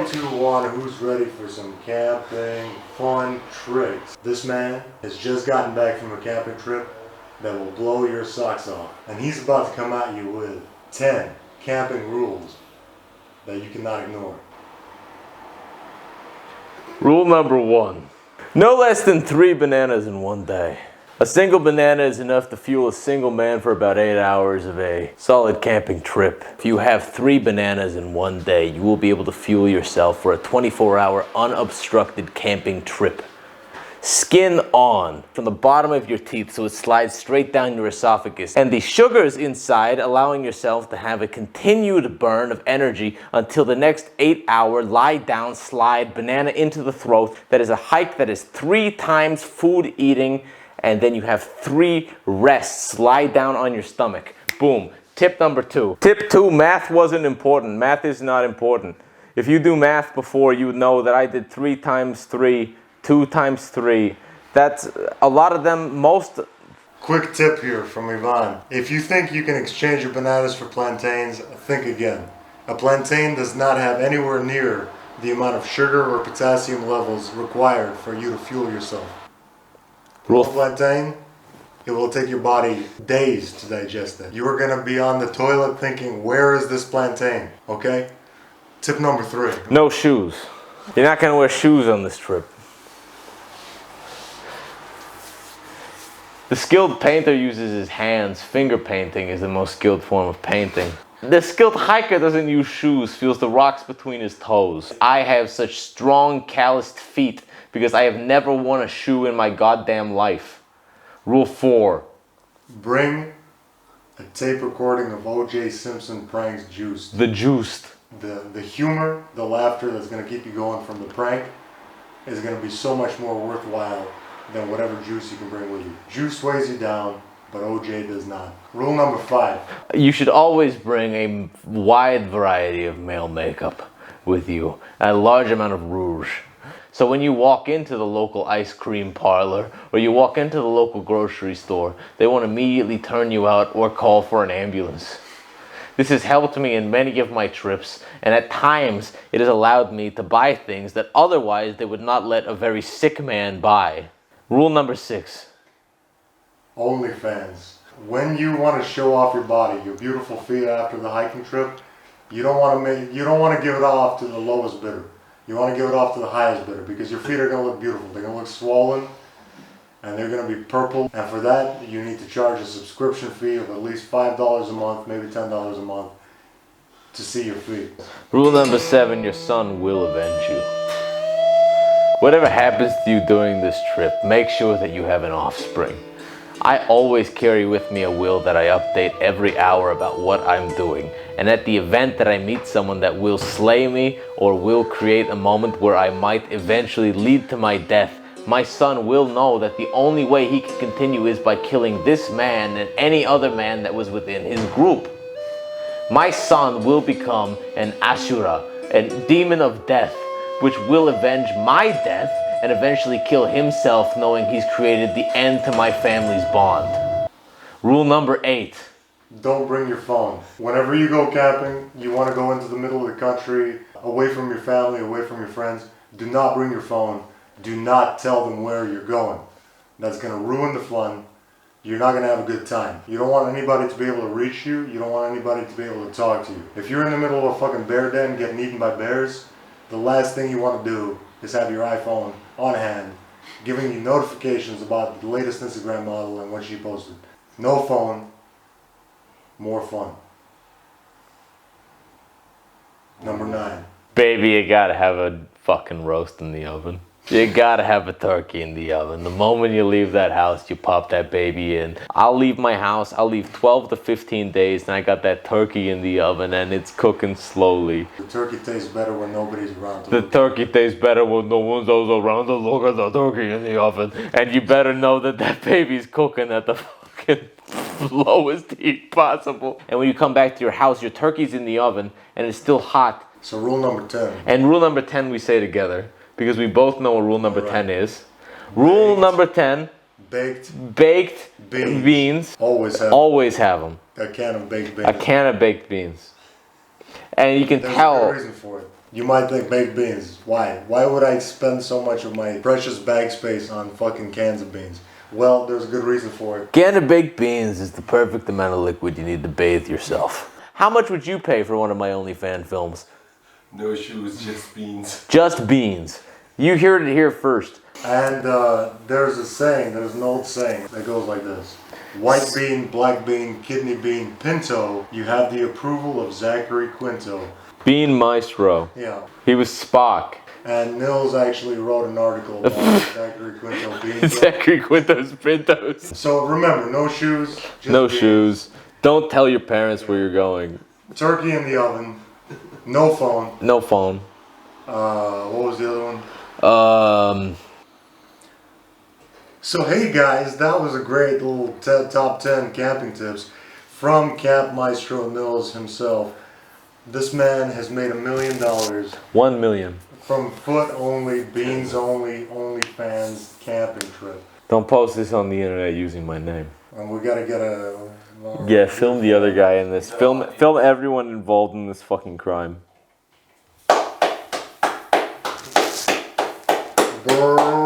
2, 1, who's ready for some camping fun tricks? This man has just gotten back from a camping trip that will blow your socks off. And he's about to come at you with 10 camping rules that you cannot ignore. Rule number 1. No less than 3 bananas in one day. A single banana is enough to fuel a single man for about 8 hours of a solid camping trip. If you have 3 bananas in one day, you will be able to fuel yourself for a 24-hour unobstructed camping trip. Skin on from the bottom of your teeth so it slides straight down your esophagus, and the sugars inside allowing yourself to have a continued burn of energy until the next 8-hour lie down slide banana into the throat. That is a hike that is 3 times food eating, and then you have 3 rests. Lie down on your stomach. Boom. Tip number 2. Tip 2, math wasn't important. Math is not important. If you do math before, you would know that I did 3 times 3, 2 times 3. That's a lot of them, most. Quick tip here from Ivan. If you think you can exchange your bananas for plantains, think again. A plantain does not have anywhere near the amount of sugar or potassium levels required for you to fuel yourself. Raw plantain, it will take your body days to digest it. You are going to be on the toilet thinking, where is this plantain? Okay? Tip number 3. No shoes. You're not going to wear shoes on this trip. The skilled painter uses his hands. Finger painting is the most skilled form of painting. The skilled hiker doesn't use shoes, feels the rocks between his toes. I have such strong, calloused feet because I have never worn a shoe in my goddamn life. Rule 4. Bring a tape recording of O.J. Simpson pranks juiced. The juiced. The humor, the laughter that's going to keep you going from the prank is going to be so much more worthwhile than whatever juice you can bring with you. Juice weighs you down, but OJ does not. Rule number 5. You should always bring a wide variety of male makeup with you, a large amount of rouge. So when you walk into the local ice cream parlor or you walk into the local grocery store, they won't immediately turn you out or call for an ambulance. This has helped me in many of my trips, and at times it has allowed me to buy things that otherwise they would not let a very sick man buy. Rule number 6. OnlyFans. When you want to show off your body, your beautiful feet after the hiking trip, you don't want to give it off to the lowest bidder. You want to give it off to the highest bidder because your feet are going to look beautiful. They're going to look swollen and they're going to be purple. And for that, you need to charge a subscription fee of at least $5 a month, maybe $10 a month to see your feet. Rule number 7, your son will avenge you. Whatever happens to you during this trip, make sure that you have an offspring. I always carry with me a will that I update every hour about what I'm doing. And at the event that I meet someone that will slay me or will create a moment where I might eventually lead to my death, my son will know that the only way he can continue is by killing this man and any other man that was within his group. My son will become an Asura, a demon of death, which will avenge my death and eventually kill himself, knowing he's created the end to my family's bond. Rule number 8. Don't bring your phone. Whenever you go camping, you want to go into the middle of the country, away from your family, away from your friends, do not bring your phone. Do not tell them where you're going. That's going to ruin the fun. You're not going to have a good time. You don't want anybody to be able to reach you. You don't want anybody to be able to talk to you. If you're in the middle of a fucking bear den getting eaten by bears, the last thing you want to do is have your iPhone on hand, giving you notifications about the latest Instagram model and what she posted. No phone, more fun. Number 9. Baby, you gotta have a fucking roast in the oven. You gotta have a turkey in the oven. The moment you leave that house, you pop that baby in. I'll leave my house, I'll leave 12 to 15 days, and I got that turkey in the oven, and it's cooking slowly. The turkey tastes better when nobody's around. The turkey tastes better when no one's around to look at the turkey in the oven. And you better know that that baby's cooking at the fucking lowest heat possible. And when you come back to your house, your turkey's in the oven, and it's still hot. So rule number 10. And rule number 10 we say together, because we both know what rule number 10 is. Rule number 10. Baked beans. Always have them. A can of baked beans. A can of baked beans. And you can tell. There's a reason for it. You might think baked beans. Why? Why would I spend so much of my precious bag space on fucking cans of beans? Well, there's a good reason for it. Can of baked beans is the perfect amount of liquid you need to bathe yourself. How much would you pay for one of my OnlyFans films? No shoes, just beans. Just beans. You heard it here first. And there's an old saying that goes like this. White bean, black bean, kidney bean, pinto, you have the approval of Zachary Quinto. Bean Maestro. Yeah. He was Spock. And Nils actually wrote an article about Zachary Quinto being Zachary Quinto's Pintos. So remember, no shoes. Just No beans. shoes. Don't tell your parents where you're going. Turkey in the oven. No phone. No phone. What was the other one? So hey guys, that was a great little top 10 camping tips from Camp Maestro Nils himself. This man has made $1 million 1 million. from foot only, beans only, OnlyFans camping trip. Don't post this on the internet using my name. And we gotta get a... Yeah, film the other guy in this. Film everyone involved in this fucking crime. Brrr.